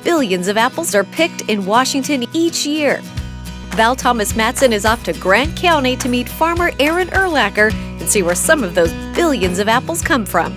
billions of apples are picked in Washington each year. Val Thomas Matson is off to Grant County to meet farmer Erin Erlacker and see where some of those billions of apples come from.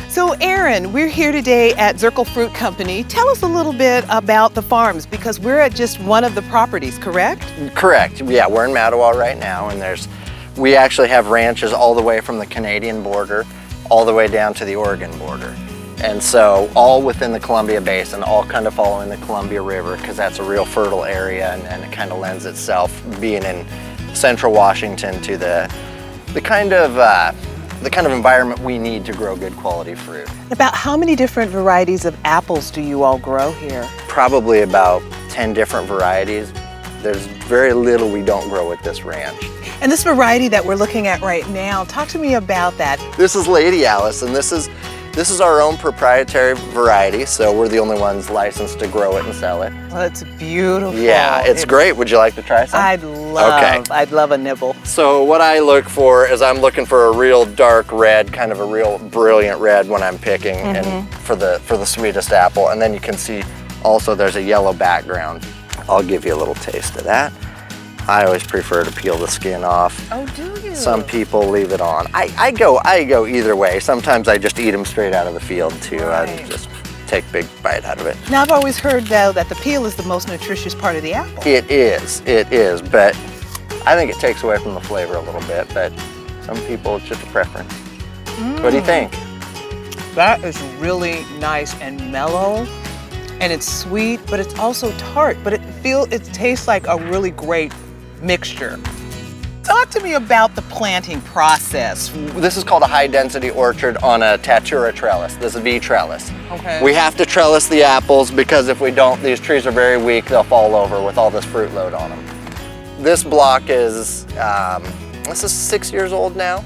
So Erin, we're here today at Zirkle Fruit Company. Tell us a little bit about the farms, because we're at just one of the properties, correct? Correct. Yeah, we're in Mattawa right now, and we actually have ranches all the way from the Canadian border all the way down to the Oregon border. And so all within the Columbia Basin, all kind of following the Columbia River, because that's a real fertile area, and it kind of lends itself, being in central Washington, to the kind of environment we need to grow good quality fruit. About how many different varieties of apples do you all grow here? Probably about 10 different varieties. There's very little we don't grow at this ranch. And this variety that we're looking at right now, talk to me about that. This is Lady Alice, and this is our own proprietary variety, so we're the only ones licensed to grow it and sell it. Well, it's beautiful. Yeah, it's great. Would you like to try some? I'd love a nibble. So what I look for is I'm looking for a real dark red, kind of a real brilliant red when I'm picking, and for the sweetest apple. And then you can see also there's a yellow background. I'll give you a little taste of that. I always prefer to peel the skin off. Oh, do you? Some people leave it on. I go either way. Sometimes I just eat them straight out of the field too. Right. I just take a big bite out of it. Now, I've always heard though that the peel is the most nutritious part of the apple. It is, but I think it takes away from the flavor a little bit, but some people, it's just a preference. What do you think? That is really nice and mellow, and it's sweet, but it's also tart, but it tastes like a really great mixture. Talk to me about the planting process. This is called a high density orchard on a Tatura trellis. This is V trellis. Okay. We have to trellis the apples because if we don't, these trees are very weak. They'll fall over with all this fruit load on them. This block is, this is 6 years old now,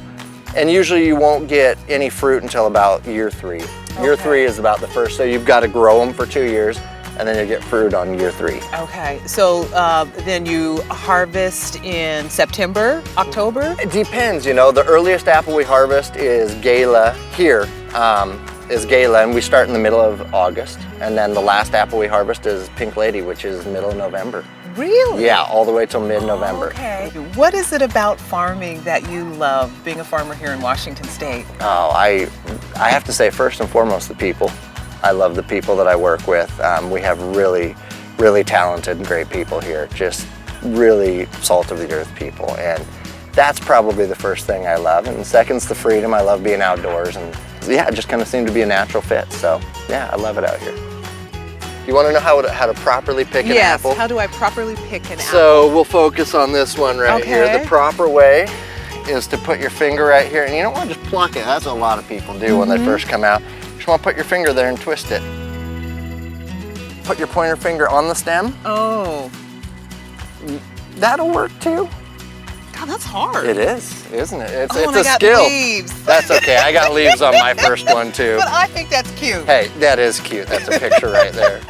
and usually you won't get any fruit until about year 3. Year 3 is about the first, so you've got to grow them for 2 years, and then you get fruit on year 3. Okay, so then you harvest in September, October? It depends, you know. The earliest apple we harvest is Gala here, is Gala, and we start in the middle of August. And then the last apple we harvest is Pink Lady, which is middle of November. Really? Yeah, all the way till mid-November. Okay. What is it about farming that you love, being a farmer here in Washington State? Oh, I have to say, first and foremost, the people. I love the people that I work with. We have really, really talented and great people here, just really salt of the earth people. And that's probably the first thing I love. And second's the freedom. I love being outdoors, and yeah, it just kind of seemed to be a natural fit. So yeah, I love it out here. You want to know how to properly pick an apple? Yes, how do I properly pick an apple? So we'll focus on this one right here. The proper way is to put your finger right here, and you don't want to just pluck it. That's what a lot of people do when they first come out. You just want to put your finger there and twist it. Put your pointer finger on the stem. Oh. That'll work too. God, that's hard. It is, isn't it? It's and a I got skill. Leaves. That's okay. I got leaves on my first one too. But I think that's cute. Hey, that is cute. That's a picture right there.